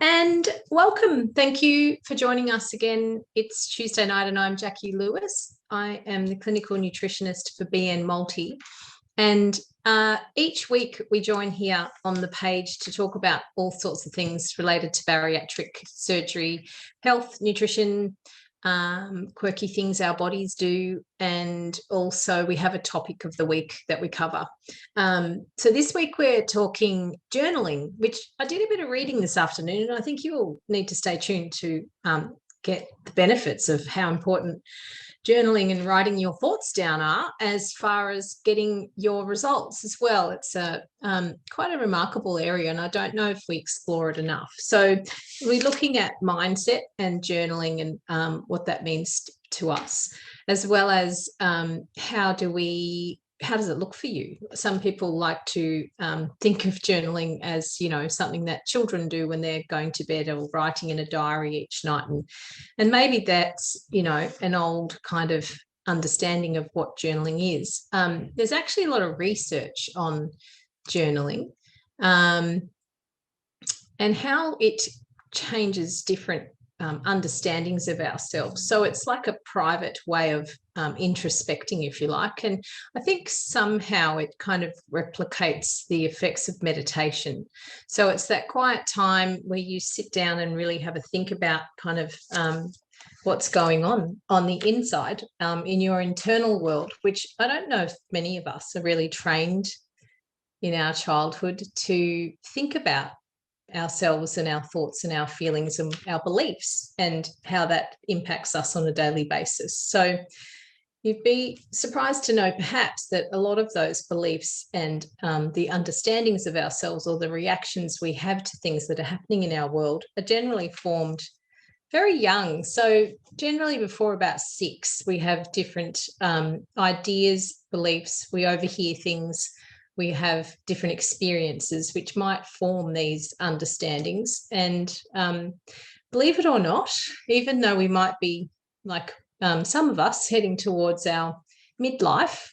And welcome. Thank you for joining us again. It's Tuesday night and I'm Jacqui Lewis. I am the clinical nutritionist for BN Multi. And each week we join here on the page to talk about all sorts of things related to bariatric surgery, health, nutrition, quirky things our bodies do, and also we have a topic of the week that we cover. So this week we're talking journaling, which I did a bit of reading this afternoon, and I think you all need to stay tuned to get the benefits of how important journaling and writing your thoughts down are as far as getting your results as well. It's a quite a remarkable area, and I don't know if we explore it enough. So we're looking at mindset and journaling and what that means to us, as well as how does it look for you? Some people like to think of journaling as, something that children do when they're going to bed or writing in a diary each night. And maybe that's, an old kind of understanding of what journaling is. There's actually a lot of research on journaling and how it changes different understandings of ourselves. So it's like a private way of introspecting, if you like. And I think somehow it kind of replicates the effects of meditation. So it's that quiet time where you sit down and really have a think about kind of what's going on the inside in your internal world, which I don't know if many of us are really trained in our childhood to think about ourselves and our thoughts and our feelings and our beliefs and how that impacts us on a daily basis. So you'd be surprised to know perhaps that a lot of those beliefs and the understandings of ourselves or the reactions we have to things that are happening in our world are generally formed very young. So generally before about 6, we have different ideas, beliefs, we overhear things, we have different experiences which might form these understandings. And believe it or not, even though we might be like some of us heading towards our midlife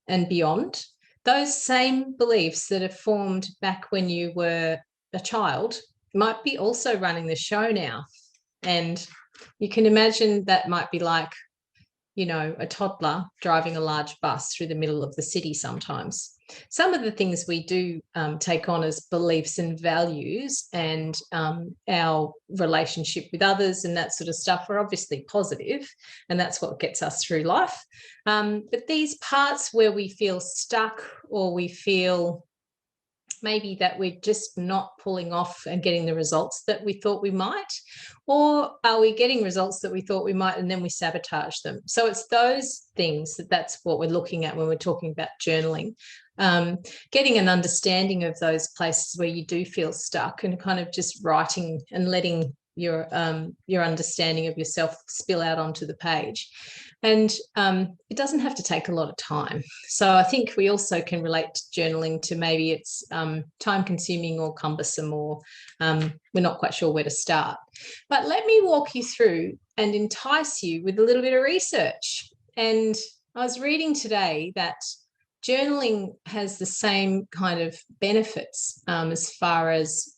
and beyond, those same beliefs that are formed back when you were a child might be also running the show now. And you can imagine that might be like, a toddler driving a large bus through the middle of the city sometimes. Some of the things we do take on as beliefs and values and our relationship with others and that sort of stuff are obviously positive, and that's what gets us through life. But these parts where we feel stuck or we feel maybe that we're just not pulling off and getting the results that we thought we might, or are we getting results that we thought we might and then we sabotage them? So it's those things that's what we're looking at when we're talking about journaling. Getting an understanding of those places where you do feel stuck and kind of just writing and letting your understanding of yourself spill out onto the page. And it doesn't have to take a lot of time. So I think we also can relate to journaling to maybe it's time consuming or cumbersome, or we're not quite sure where to start. But let me walk you through and entice you with a little bit of research. And I was reading today that journaling has the same kind of benefits as far as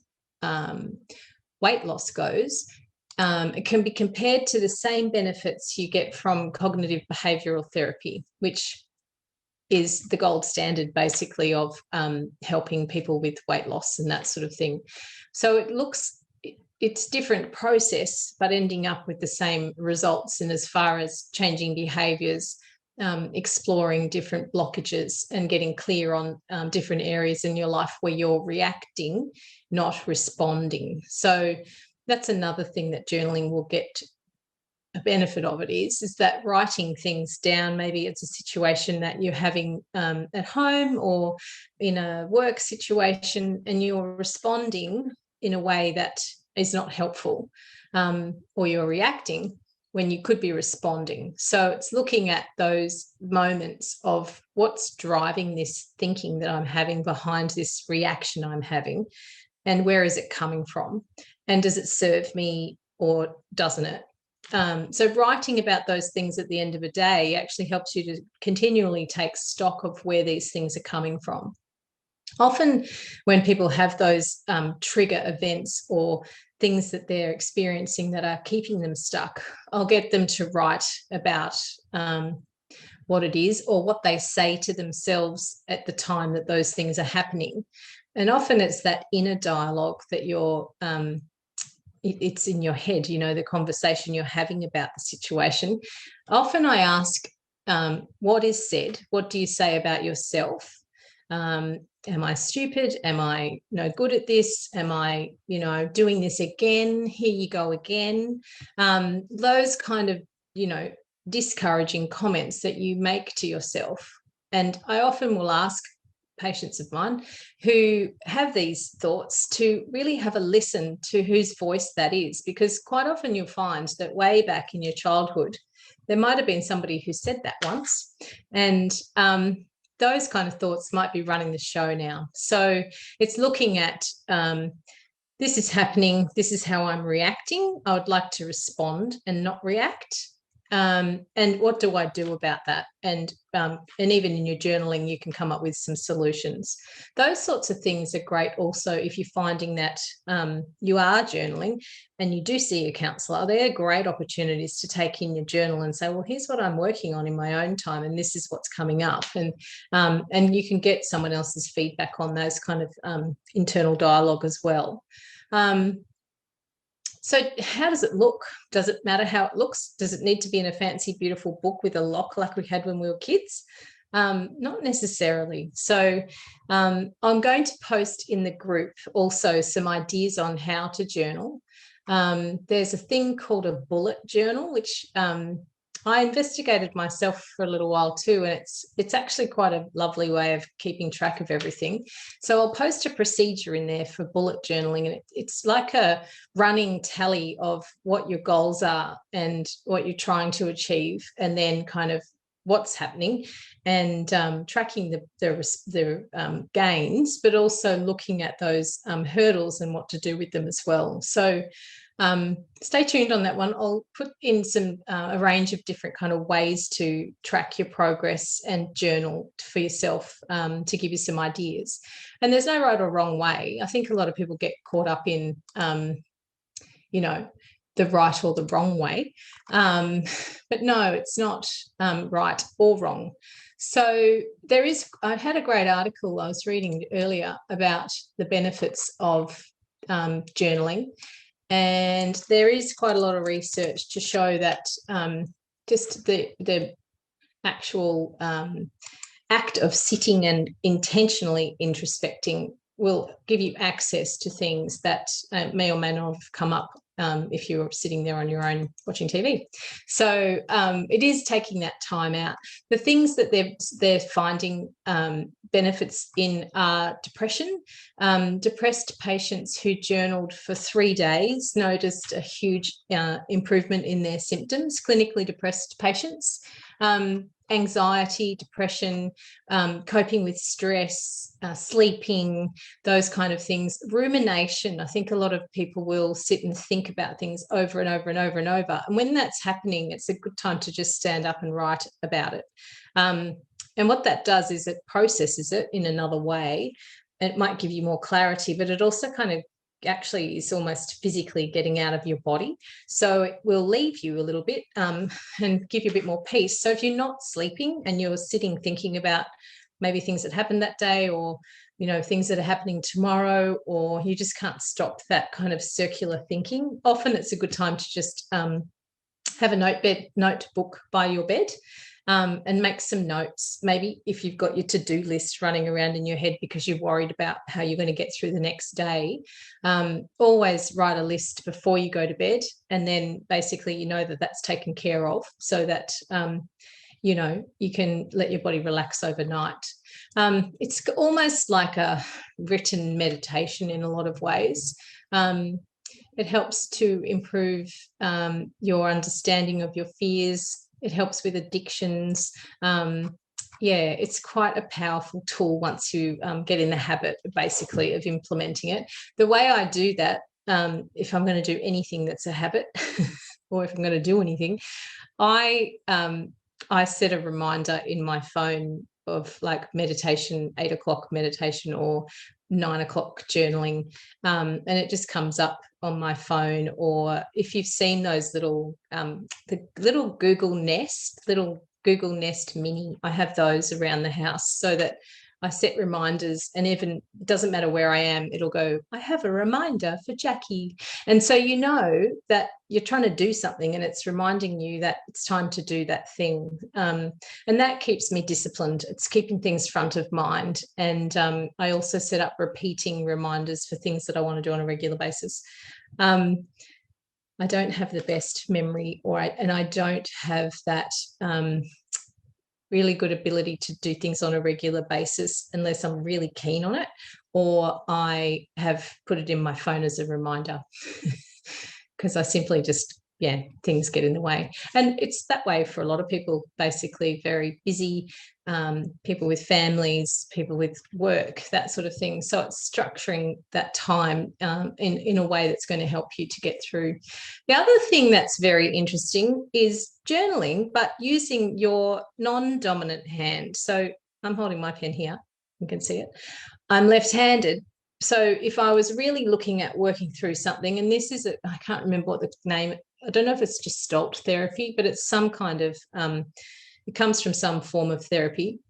weight loss goes. It can be compared to the same benefits you get from cognitive behavioral therapy, which is the gold standard basically of helping people with weight loss and that sort of thing. So it's different process, but ending up with the same results. And as far as changing behaviors, exploring different blockages and getting clear on different areas in your life where you're reacting, not responding. So that's another thing that journaling will get a benefit of. It is that writing things down, maybe it's a situation that you're having at home or in a work situation and you're responding in a way that is not helpful, or you're reacting when you could be responding. So it's looking at those moments of what's driving this thinking that I'm having behind this reaction I'm having, and where is it coming from? And does it serve me or doesn't it? So writing about those things at the end of a day actually helps you to continually take stock of where these things are coming from. Often when people have those trigger events or things that they're experiencing that are keeping them stuck, I'll get them to write about what it is or what they say to themselves at the time that those things are happening. And often it's that inner dialogue that you're it's in your head, you know, the conversation you're having about the situation. Often I ask, what is said? What do you say about yourself? Am I stupid? Am I no good at this? Am I, you know, doing this again? Here you go again. Those kind of, you know, discouraging comments that you make to yourself. And I often will ask patients of mine who have these thoughts to really have a listen to whose voice that is, because quite often you'll find that way back in your childhood, there might have been somebody who said that once. And those kind of thoughts might be running the show now. So it's looking at this is happening. This is how I'm reacting. I would like to respond and not react. And what do I do about that? And even in your journaling, you can come up with some solutions. Those sorts of things are great also if you're finding that you are journaling and you do see a counsellor. They're great opportunities to take in your journal and say, well, here's what I'm working on in my own time and this is what's coming up. And you can get someone else's feedback on those kind of internal dialogue as well. So how does it look? Does it matter how it looks? Does it need to be in a fancy, beautiful book with a lock like we had when we were kids? Not necessarily. So I'm going to post in the group also some ideas on how to journal. There's a thing called a bullet journal, which I investigated myself for a little while too, and it's actually quite a lovely way of keeping track of everything. So I'll post a procedure in there for bullet journaling, and it's like a running tally of what your goals are and what you're trying to achieve, and then kind of what's happening, and tracking the gains, but also looking at those hurdles and what to do with them as well. So stay tuned on that one. I'll put in some a range of different kind of ways to track your progress and journal for yourself to give you some ideas. And there's no right or wrong way. I think a lot of people get caught up in, you know, the right or the wrong way. But no, it's not right or wrong. So I had a great article I was reading earlier about the benefits of journaling. And there is quite a lot of research to show that just the actual act of sitting and intentionally introspecting will give you access to things that may or may not have come up if you're sitting there on your own watching TV. So it is taking that time out. The things that they're finding benefits in are depression. Depressed patients who journaled for 3 days noticed a huge improvement in their symptoms. Clinically depressed patients. Anxiety, depression, coping with stress, sleeping, those kind of things. Rumination. I think a lot of people will sit and think about things over and over and over and over. And when that's happening, it's a good time to just stand up and write about it. And what that does is it processes it in another way. It might give you more clarity, but it also kind of actually is almost physically getting out of your body. So it will leave you a little bit and give you a bit more peace. So if you're not sleeping and you're sitting thinking about maybe things that happened that day, or, you know, things that are happening tomorrow, or you just can't stop that kind of circular thinking, often it's a good time to just have a notebook by your bed. And make some notes, maybe if you've got your to-do list running around in your head because you're worried about how you're going to get through the next day. Always write a list before you go to bed, and then basically you know that that's taken care of, so that you know, you can let your body relax overnight. It's almost like a written meditation in a lot of ways. It helps to improve your understanding of your fears. It helps with addictions. Yeah, it's quite a powerful tool once you get in the habit, basically, of implementing it. The way I do that, if I'm going to do anything that's a habit, or if I'm going to do anything, I set a reminder in my phone like meditation, 8 o'clock meditation or 9 o'clock journaling, and it just comes up on my phone. Or if you've seen those little the little Google Nest Mini, I have those around the house so that I set reminders, and even it doesn't matter where I am, it'll go, I have a reminder for Jacqui. And so you know that you're trying to do something and it's reminding you that it's time to do that thing. And that keeps me disciplined. It's keeping things front of mind. And I also set up repeating reminders for things that I want to do on a regular basis. I don't have the best memory, and I don't have that really good ability to do things on a regular basis unless I'm really keen on it, or I have put it in my phone as a reminder because I simply just, things get in the way. And it's that way for a lot of people, basically very busy, people with families, people with work, that sort of thing. So it's structuring that time in a way that's going to help you to get through. The other thing that's very interesting is journaling, but using your non-dominant hand. So I'm holding my pen here. You can see it. I'm left-handed. So if I was really looking at working through something, and this is, I can't remember what the name, I don't know if it's just Gestalt therapy, but it's some kind of, it comes from some form of therapy.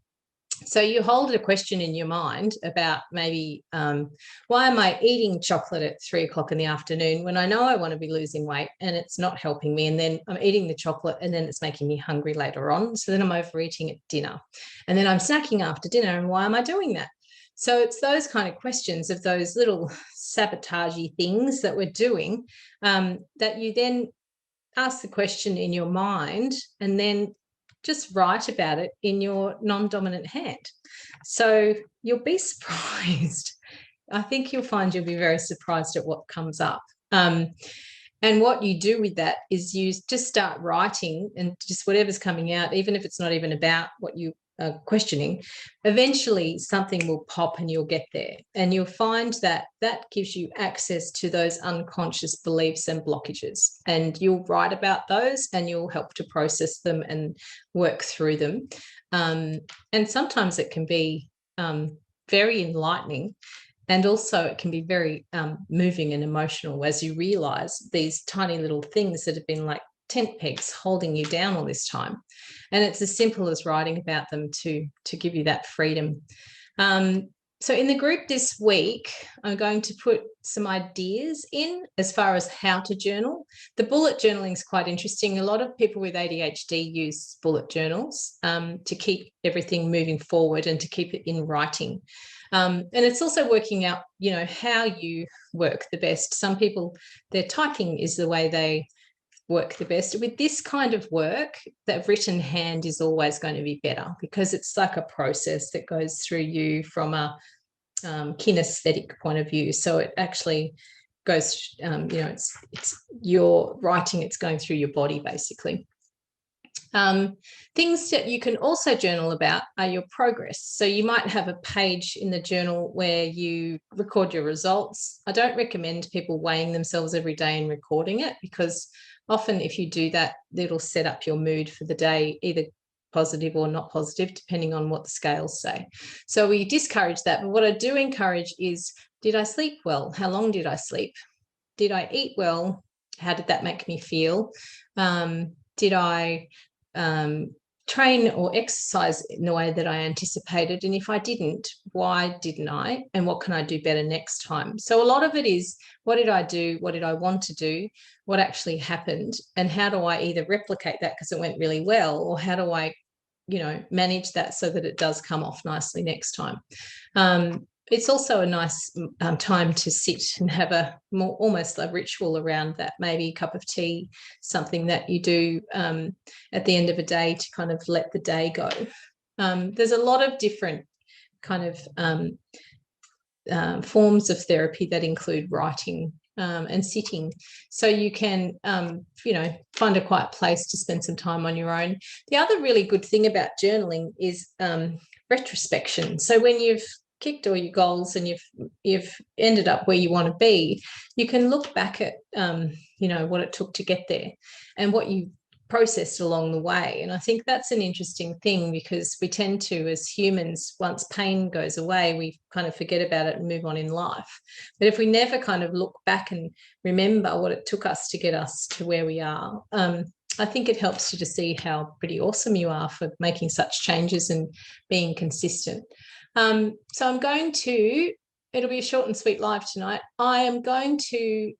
So you hold a question in your mind about maybe, why am I eating chocolate at 3 o'clock in the afternoon when I know I want to be losing weight and it's not helping me? And then I'm eating the chocolate and then it's making me hungry later on. So then I'm overeating at dinner. And then I'm snacking after dinner. And why am I doing that? So it's those kind of questions of those little sabotagey things that we're doing, that you then ask the question in your mind and then just write about it in your non-dominant hand. So you'll be surprised. I think you'll find you'll be very surprised at what comes up. And what you do with that is you just start writing, and just whatever's coming out, even if it's not even about what you questioning, eventually something will pop and you'll get there, and you'll find that that gives you access to those unconscious beliefs and blockages, and you'll write about those and you'll help to process them and work through them. And sometimes it can be very enlightening, and also it can be very moving and emotional as you realize these tiny little things that have been like tent pegs holding you down all this time. And it's as simple as writing about them to give you that freedom. So in the group this week, I'm going to put some ideas in as far as how to journal. The bullet journaling is quite interesting. A lot of people with ADHD use bullet journals to keep everything moving forward and to keep it in writing. And it's also working out, how you work the best. Some people, their typing is the way they work the best. With this kind of work, the written hand is always going to be better because it's like a process that goes through you from a kinesthetic point of view. So it actually goes, it's your writing, it's going through your body basically. Things that you can also journal about are your progress. So you might have a page in the journal where you record your results. I don't recommend people weighing themselves every day and recording it, because often if you do that, it'll set up your mood for the day, either positive or not positive, depending on what the scales say. So we discourage that. But what I do encourage is, did I sleep well? How long did I sleep? Did I eat well? How did that make me feel? Did I train or exercise in the way that I anticipated? And if I didn't, why didn't I? And what can I do better next time? So a lot of it is, what did I do? What did I want to do? What actually happened? And how do I either replicate that because it went really well, or how do I, manage that so that it does come off nicely next time? It's also a nice time to sit and have almost a ritual around that, maybe a cup of tea, something that you do at the end of a day to kind of let the day go. There's a lot of different kind of forms of therapy that include writing and sitting. So you can, find a quiet place to spend some time on your own. The other really good thing about journaling is retrospection. So when you've kicked all your goals and you've ended up where you want to be, you can look back at what it took to get there and what you processed along the way. And I think that's an interesting thing, because we tend to, as humans, once pain goes away, we kind of forget about it and move on in life. But if we never kind of look back and remember what it took us to get us to where we are, I think it helps you to see how pretty awesome you are for making such changes and being consistent. So I'm going to, it'll be a short and sweet live tonight. I am going to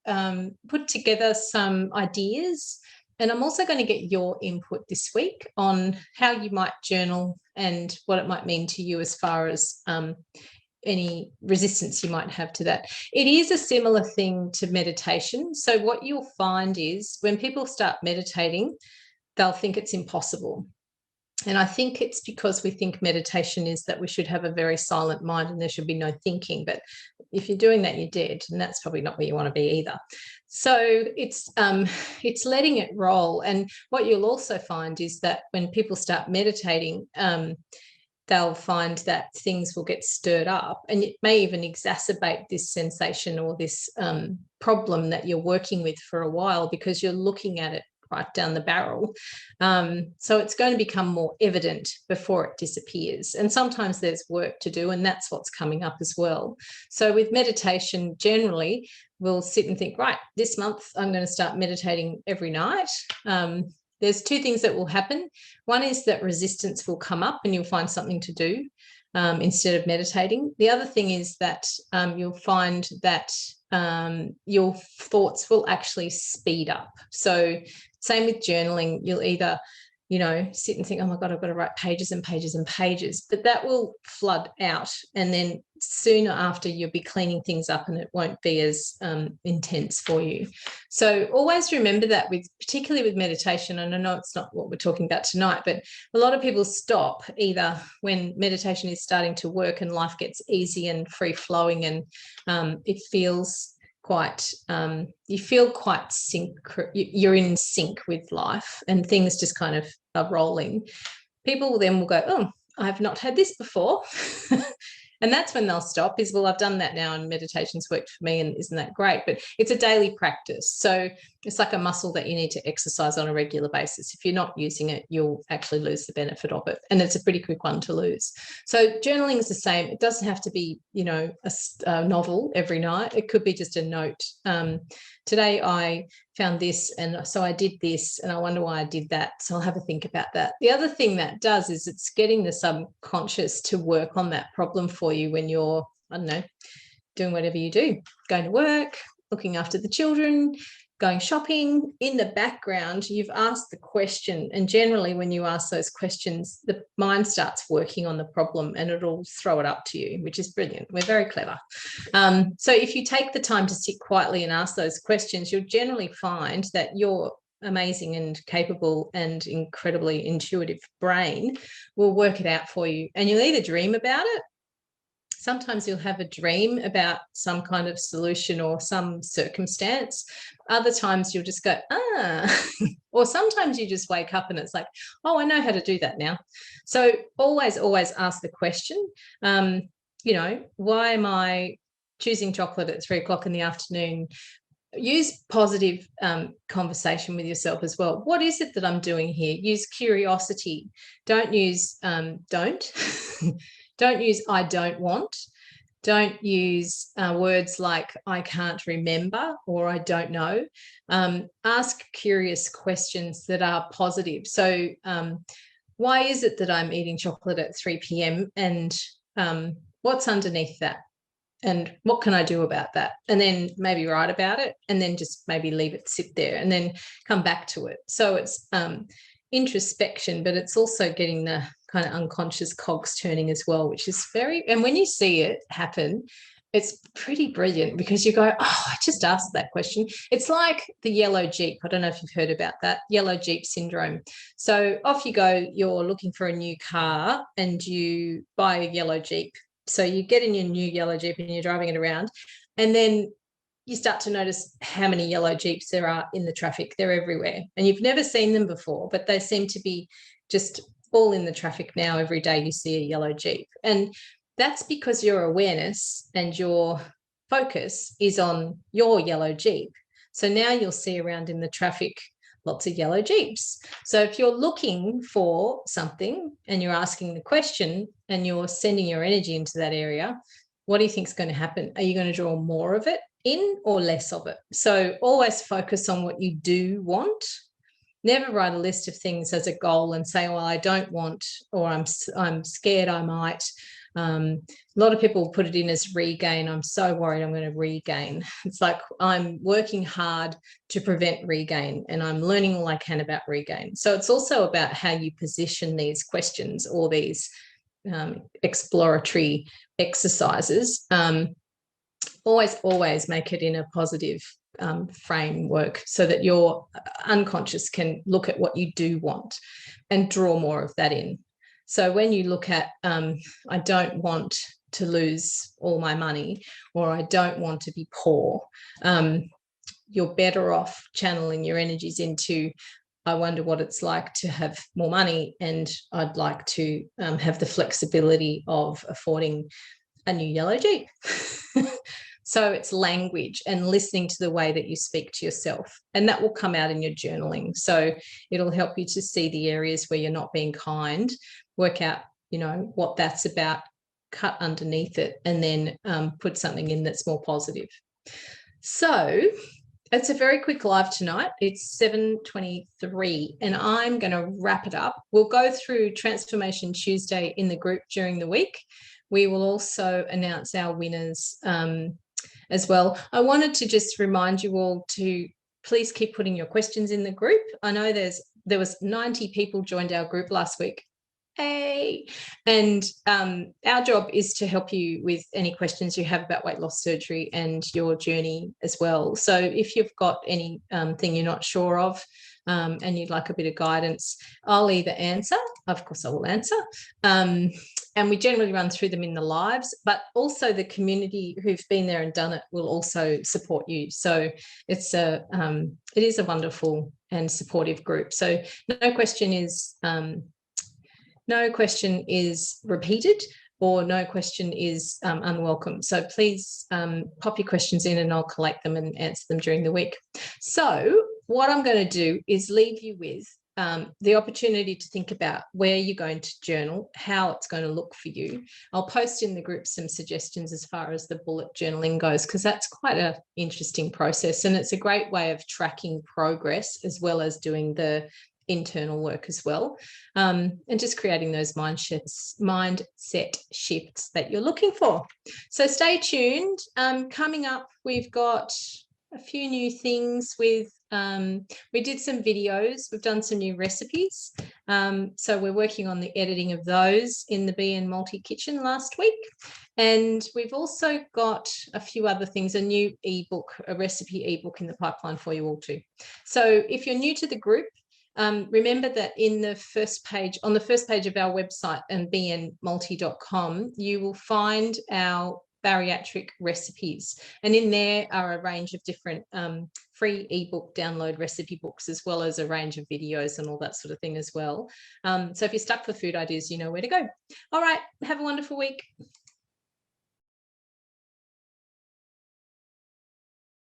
put together some ideas, and I'm also going to get your input this week on how you might journal and what it might mean to you as far as any resistance you might have to that. It is a similar thing to meditation. So what you'll find is when people start meditating, they'll think it's impossible. And I think it's because we think meditation is that we should have a very silent mind and there should be no thinking. But if you're doing that, you're dead, and that's probably not where you want to be either. So it's letting it roll. And what you'll also find is that when people start meditating, they'll find that things will get stirred up, and it may even exacerbate this sensation or this problem that you're working with for a while, because you're looking at it right down the barrel. So it's going to become more evident before it disappears. And sometimes there's work to do, and that's what's coming up as well. So with meditation, generally, we'll sit and think, right, this month I'm going to start meditating every night. There's two things that will happen. One is that resistance will come up and you'll find something to do instead of meditating. The other thing is that you'll find that your thoughts will actually speed up. So same with journaling, you'll either, sit and think, oh my God, I've got to write pages and pages and pages, but that will flood out. And then sooner after you'll be cleaning things up and it won't be as intense for you. So always remember that, particularly with meditation. And I know it's not what we're talking about tonight, but a lot of people stop either when meditation is starting to work and life gets easy and free flowing, and it feels quite, you feel quite you're in sync with life and things just kind of are rolling. People then will go, oh, I've not had this before. And that's when they'll stop, is, well, I've done that now and meditation's worked for me, and isn't that great? But it's a daily practice. So it's like a muscle that you need to exercise on a regular basis. If you're not using it, you'll actually lose the benefit of it. And it's a pretty quick one to lose. So journaling is the same. It doesn't have to be, a novel every night. It could be just a note. Today I found this, and so I did this, and I wonder why I did that. So I'll have a think about that. The other thing that does is it's getting the subconscious to work on that problem for you when you're, I don't know, doing whatever you do, going to work, looking after the children, going shopping. In the background, you've asked the question, and generally when you ask those questions, the mind starts working on the problem and it'll throw it up to you, which is brilliant. We're very clever. So if you take the time to sit quietly and ask those questions, you'll generally find that your amazing and capable and incredibly intuitive brain will work it out for you. And you'll either dream about it. Sometimes you'll have a dream about some kind of solution or some circumstance. Other times you'll just go, or sometimes you just wake up and it's like, oh, I know how to do that now. So always ask the question, why am I choosing chocolate at 3 o'clock in the afternoon? Use positive conversation with yourself as well. What is it that I'm doing here? Use curiosity. Don't use Don't use I don't want. Don't use words like I can't remember or I don't know. Ask curious questions that are positive. So why is it that I'm eating chocolate at 3 p.m. and what's underneath that? And what can I do about that? And then maybe write about it, and then just maybe leave it sit there and then come back to it. So it's introspection, but it's also getting the kind of unconscious cogs turning as well, which is and when you see it happen, it's pretty brilliant, because you go, oh, I just asked that question. It's like the yellow Jeep. I don't know if you've heard about that, yellow Jeep syndrome. So off you go, you're looking for a new car and you buy a yellow Jeep. So you get in your new yellow Jeep and you're driving it around, and then you start to notice how many yellow Jeeps there are in the traffic. They're everywhere. And you've never seen them before, but they seem to be just all in the traffic now. Every day you see a yellow Jeep. And that's because your awareness and your focus is on your yellow Jeep. So now you'll see around in the traffic lots of yellow Jeeps. So if you're looking for something and you're asking the question and you're sending your energy into that area, what do you think is going to happen? Are you going to draw more of it in or less of it? So always focus on what you do want. Never write a list of things as a goal and say, well, I don't want, or I'm scared I might. A lot of people put it in as regain. I'm so worried I'm going to regain. It's like I'm working hard to prevent regain, and I'm learning all I can about regain. So it's also about how you position these questions or these exploratory exercises. Always make it in a positive framework so that your unconscious can look at what you do want and draw more of that in. So when you look at, I don't want to lose all my money, or I don't want to be poor, you're better off channeling your energies into, I wonder what it's like to have more money, and I'd like to have the flexibility of affording a new yellow Jeep. So it's language and listening to the way that you speak to yourself, and that will come out in your journaling. So it'll help you to see the areas where you're not being kind, work out, what that's about, cut underneath it, and then put something in that's more positive. So it's a very quick live tonight. It's 7:23 and I'm going to wrap it up. We'll go through Transformation Tuesday in the group during the week. We will also announce our winners as well. I wanted to just remind you all to please keep putting your questions in the group. I know there was 90 people joined our group last week. Hey, and our job is to help you with any questions you have about weight loss surgery and your journey as well. So if you've got any thing you're not sure of and you'd like a bit of guidance, I'll either answer, of course I will answer, and we generally run through them in the lives, but also the community who've been there and done it will also support you. So it is a wonderful and supportive group. So no question is repeated, or no question is unwelcome. So please pop your questions in and I'll collect them and answer them during the week. So what I'm going to do is leave you with the opportunity to think about where you're going to journal, how it's going to look for you. I'll post in the group some suggestions as far as the bullet journaling goes, because that's quite an interesting process, and it's a great way of tracking progress as well as doing the internal work as well, and just creating those mindset shifts that you're looking for. So stay tuned. Coming up, we've got a few new things with we did some videos, we've done some new recipes, so we're working on the editing of those in the BN Multi Kitchen last week, and we've also got a few other things, a new ebook, a recipe ebook in the pipeline for you all too. So if you're new to the group, remember that on the first page of our website and bnmulti.com, you will find our bariatric recipes, and in there are a range of different free ebook download recipe books, as well as a range of videos and all that sort of thing as well. So if you're stuck for food ideas, you know where to go. All right, have a wonderful week.